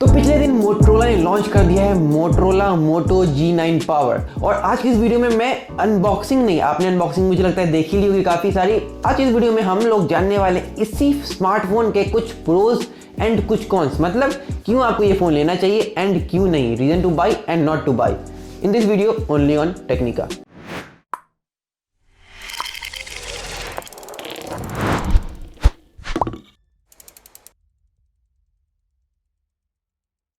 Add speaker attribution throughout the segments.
Speaker 1: तो पिछले दिन मोटरोला ने लॉन्च कर दिया है मोटरोला मोटो G9 पावर। और आज की इस वीडियो में मैं अनबॉक्सिंग नहीं, आपने अनबॉक्सिंग मुझे लगता है देख ही ली होगी काफ़ी सारी। आज की इस वीडियो में हम लोग जानने वाले इसी स्मार्टफोन के कुछ प्रोज एंड कुछ कॉन्स, मतलब क्यों आपको ये फ़ोन लेना चाहिए एंड क्यों नहीं, reason to buy and not to buy, in this video only on Technica.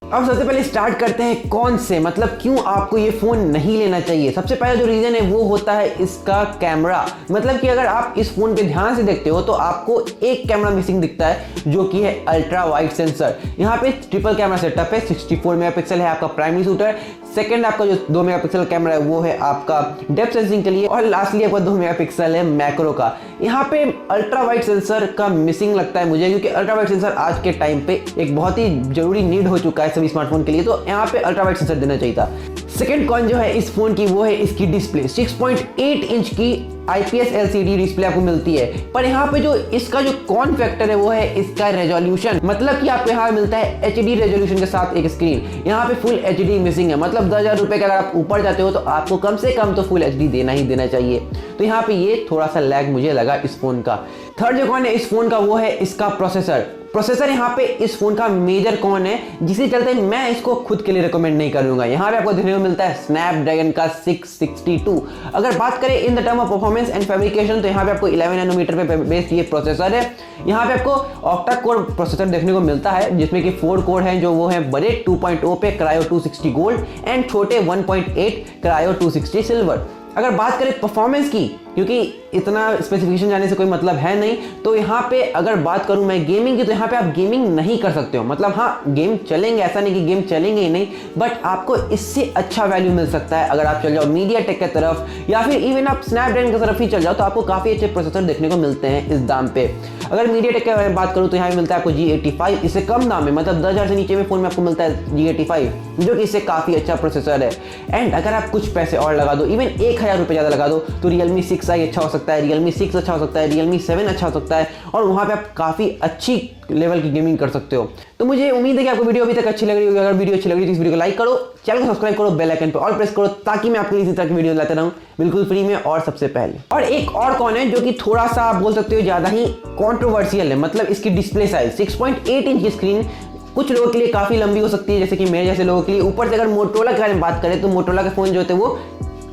Speaker 1: अब सबसे पहले स्टार्ट करते हैं कौन से, मतलब क्यों आपको ये फ़ोन नहीं लेना चाहिए। सबसे पहला जो रीज़न है वो होता है इसका कैमरा। मतलब कि अगर आप इस फ़ोन पे ध्यान से देखते हो तो आपको एक कैमरा मिसिंग दिखता है जो कि है अल्ट्रा वाइड सेंसर। यहाँ पे ट्रिपल कैमरा सेटअप है, 64 मेगापिक्सल है आपका प्राइमरी शूटर, सेकंड आपका जो 2 मेगापिक्सल कैमरा है वो है आपका डेप्थ सेंसिंग के लिए, और लास्टली आपका 2 मेगापिक्सल है मैक्रो का। यहाँ पे अल्ट्रा वाइड सेंसर का मिसिंग लगता है मुझे, क्योंकि अल्ट्रा वाइड सेंसर आज के टाइम पे एक बहुत ही जरूरी नीड हो चुका है सभी स्मार्टफोन के लिए, तो यहाँ पे अल्ट्रा वाइड सेंसर देना चाहिए था। सेकंड कॉन जो है इस फोन की वो है इसकी डिस्प्ले। 6.8 इंच की IPS LCD डिस्प्ले आपको मिलती है, पर यहाँ पे जो इसका जो कॉन फैक्टर है वो है इसका रेजोल्यूशन। मतलब कि आपको यहाँ मिलता है HD रेजोल्यूशन के साथ एक स्क्रीन, यहाँ पे फुल HD मिसिंग है। मतलब 10,000 रुपए का अगर आप ऊपर जाते हो तो आपको कम से कम तो फुल HD देना ही देना चाहिए। तो यहाँ पे ये थोड़ा सा लैग मुझे लगा इस फोन का। थर्ड जो कॉन है इस फोन का वो है इसका प्रोसेसर यहाँ पे इस फोन का मेजर कौन है, जिसके चलते मैं इसको खुद के लिए रिकमेंड नहीं करूंगा। यहाँ पे आपको देखने को मिलता है स्नैपड्रैगन का 662। अगर बात करें in the term of performance and fabrication तो यहाँ पे आपको 11 नैनोमीटर पे बेस्ड ये प्रोसेसर है। यहाँ पे आपको ऑक्टा कोर प्रोसेसर देखने को मिलता है, जिसमें कि 4 कोर हैं जो वो है बड़े 2.0 पे क्रायो 260 गोल्ड एंड छोटे 1.8 क्रायो 260 सिल्वर। अगर बात करें परफॉर्मेंस की, क्योंकि इतना स्पेसिफिकेशन जाने से कोई मतलब है नहीं, तो यहाँ पे अगर बात करूँ मैं गेमिंग की तो यहाँ पे आप गेमिंग नहीं कर सकते हो। मतलब हाँ गेम चलेंगे, ऐसा नहीं कि गेम चलेंगे ही नहीं, बट आपको इससे अच्छा वैल्यू मिल सकता है अगर आप चल जाओ मीडिया टेक की तरफ या फिर इवन आप स्नैपड्रैगन की तरफ ही चल जाओ, तो आपको काफ़ी अच्छे प्रोसेसर देखने को मिलते हैं इस दाम पे। अगर मीडिया टेक की बात करूँ तो यहाँ पे मिलता है आपको G85, इससे कम दाम में, मतलब 10,000 से नीचे में फोन में आपको मिलता है G85, जो कि इससे काफ़ी अच्छा प्रोसेसर है। एंड अगर आप कुछ पैसे और लगा दो, इवन 1,000 रुपये ज़्यादा लगा दो, तो Realme 6i अच्छा हो सकता है, Realme 6 अच्छा हो सकता है, Realme 7 अच्छा हो सकता है, और वहाँ पे आप काफ़ी अच्छी लेवल की गेमिंग कर सकते हो। तो मुझे उम्मीद है कि आपको वीडियो अभी तक अच्छी लग रही होगी। अगर वीडियो अच्छी लग रही है तो इस वीडियो को लाइक करो, चैनल को सब्सक्राइब करो, बेल आइकन पे ऑल प्रेस करो, ताकि मैं आपको इसी तरह की वीडियो लाता रहूं बिल्कुल फ्री में और सबसे पहले। और एक और कौन है जो कि थोड़ा सा आप बोल सकते हो ज़्यादा ही कॉन्ट्रोवर्शियल है, मतलब इसकी डिस्प्ले साइज 6.8 इंच की स्क्रीन कुछ लोगों के लिए काफ़ी लंबी हो सकती है, जैसे कि मेरे जैसे लोगों के लिए। ऊपर से अगर मोटोरोला के बारे में बात करें तो मोटोरोला के फ़ोन जो होते हैं वो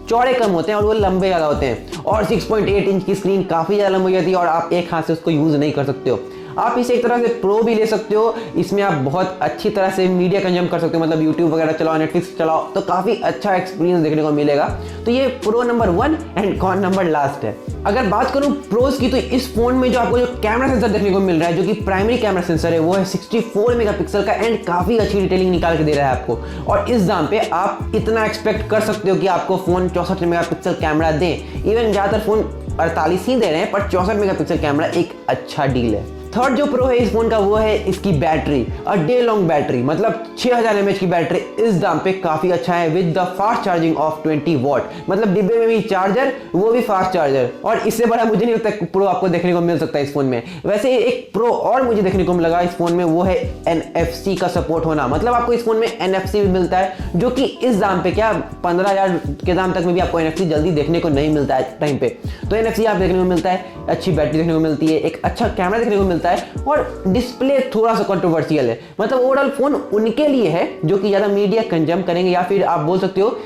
Speaker 1: चौड़े कम होते हैं और वो लंबे ज़्यादा होते हैं, और 6.8 इंच की स्क्रीन काफ़ी ज़्यादा लंबी हो जाती है और आप एक हाथ से उसको यूज़ नहीं कर सकते हो। आप इसे एक तरह से प्रो भी ले सकते हो, इसमें आप बहुत अच्छी तरह से मीडिया कंज्यूम कर सकते हो, मतलब यूट्यूब वगैरह चलाओ, नेटफ्लिक्स चलाओ, तो काफ़ी अच्छा एक्सपीरियंस देखने को मिलेगा। तो ये pro number 1 and con number last है। अगर बात करूं प्रोज की तो इस फोन में जो आपको जो कैमरा सेंसर देखने को मिल रहा है, जो कि प्राइमरी कैमरा सेंसर है, वो है 64 मेगापिक्सल का एंड काफ़ी अच्छी डिटेलिंग निकाल के दे रहा है आपको। और इस दाम पे आप इतना एक्सपेक्ट कर सकते हो कि आपको फ़ोन 64 मेगापिक्सल कैमरा दे। इवन ज़्यादातर फ़ोन 48 ही दे रहे हैं, पर 64 मेगापिक्सल कैमरा एक अच्छा डील है। थर्ड जो प्रो है इस फोन का वो है इसकी बैटरी, और डे लॉन्ग बैटरी, मतलब 6000 mAh की बैटरी इस दाम पे काफ़ी अच्छा है, with the fast charging of 20 what. मतलब डिब्बे में भी चार्जर, वो भी फास्ट चार्जर, और इससे बड़ा मुझे नहीं लगता प्रो आपको देखने को मिल सकता है इस फोन में। वैसे एक प्रो और मुझे देखने को लगा इस फोन में, वो है NFC का सपोर्ट होना। मतलब आपको इस फोन में NFC भी मिलता है, जो कि इस दाम पे क्या 15,000 के दाम तक में भी आपको NFC जल्दी देखने को नहीं मिलता है टाइम पे। तो NFC आप देखने को मिलता है, अच्छी बैटरी देखने को मिलती है, एक अच्छा कैमरा देखने को मिलता है, और डिस्प्ले थोड़ा सा कंट्रोवर्शियल है। मतलब ओवरऑल फोन उनके लिए है जो कि ज़्यादा मीडिया कंज्यूम करेंगे, या फिर आप बोल सकते हो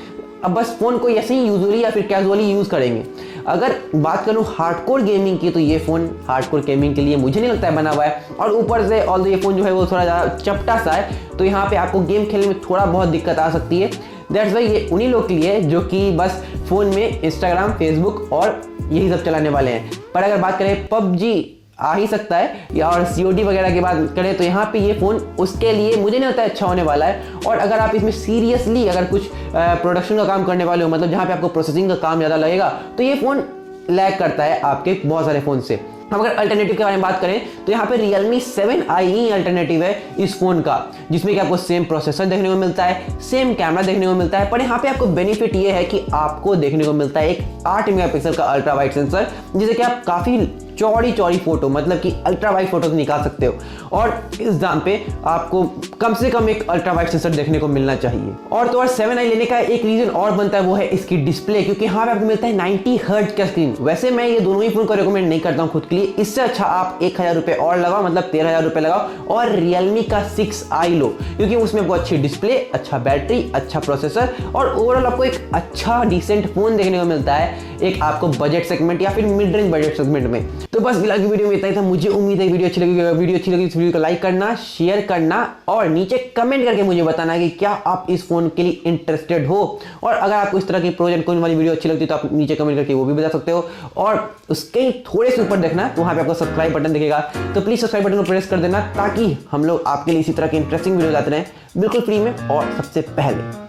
Speaker 1: अब बस फोन को ऐसे ही यूजुअली या फिर कैजुअली यूज़ करेंगे। अगर बात करूँ हार्डकोर गेमिंग की तो ये फ़ोन हार्डकोर गेमिंग के लिए मुझे नहीं लगता है बना हुआ है, और ऊपर से ऑल ये फ़ोन जो है वो थोड़ा ज़्यादा चपटा सा है, तो यहाँ पे आपको गेम खेलने में थोड़ा बहुत दिक्कत आ सकती है। दैट्स वाई ये उन्हीं लोग के लिए है जो कि बस फ़ोन में इंस्टाग्राम, फेसबुक और यही सब चलाने वाले हैं। पर अगर बात करें PUBG आ ही सकता है, या और COD वगैरह की बात करें तो यहाँ पे ये फ़ोन उसके लिए मुझे नहीं लगता है अच्छा होने वाला है। और अगर आप इसमें सीरियसली अगर कुछ प्रोडक्शन का काम करने वाले हो, मतलब जहाँ पे आपको प्रोसेसिंग का काम ज़्यादा लगेगा, तो ये फ़ोन लैग करता है आपके बहुत सारे फ़ोन से। हम अगर अल्टरनेटिव के बारे में बात करें तो यहाँ पे Realme 7i अल्टरनेटिव है इस फोन का, जिसमें कि आपको सेम प्रोसेसर देखने को मिलता है, सेम कैमरा देखने को मिलता है, पर यहाँ पे आपको बेनिफिट ये है कि आपको देखने को मिलता है एक 8 मेगापिक्सल का अल्ट्रा वाइड सेंसर, जिसे कि आप काफ़ी चौड़ी चौड़ी फोटो, मतलब कि अल्ट्रा वाइड फोटो निकाल सकते हो। और इस दाम पे आपको कम से कम एक अल्ट्रा वाइड सेंसर देखने को मिलना चाहिए। और तो और 7i लेने का एक रीजन और बनता है, वो है इसकी डिस्प्ले, क्योंकि यहाँ पे आपको मिलता है 90 हर्ट्ज का स्क्रीन। वैसे मैं ये दोनों ही फोन को रिकमेंड नहीं करता हूँ खुद के लिए, इससे अच्छा आप 1000 रुपए और लगाओ, मतलब 13,000 रुपए लगाओ और रियलमी का 6i लो, क्योंकि उसमें आपको अच्छी डिस्प्ले, अच्छा बैटरी, अच्छा प्रोसेसर और ओवरऑल आपको एक अच्छा डिसेंट फोन देखने को मिलता है, एक आपको बजट सेगमेंट या फिर मिड रेंज बजट सेगमेंट में। तो बस फिलहाल की वीडियो में इतना ही था। मुझे उम्मीद है वीडियो अच्छी लगी। वीडियो अच्छी लगी इस वीडियो को लाइक करना, शेयर करना और नीचे कमेंट करके मुझे बताना कि क्या आप इस फोन के लिए इंटरेस्टेड हो। और अगर आपको इस तरह की प्रोज एंड कॉन वाली वीडियो अच्छी लगती है तो आप नीचे कमेंट करके वो भी बता सकते हो। और उसके थोड़े से ऊपर देखना, तो वहां पे आपको सब्सक्राइब बटन दिखेगा, तो प्लीज सब्सक्राइब बटन को प्रेस कर देना, ताकि हम लोग आपके लिए इसी तरह की इंटरेस्टिंग वीडियो लाते रहें बिल्कुल फ्री में और सबसे पहले।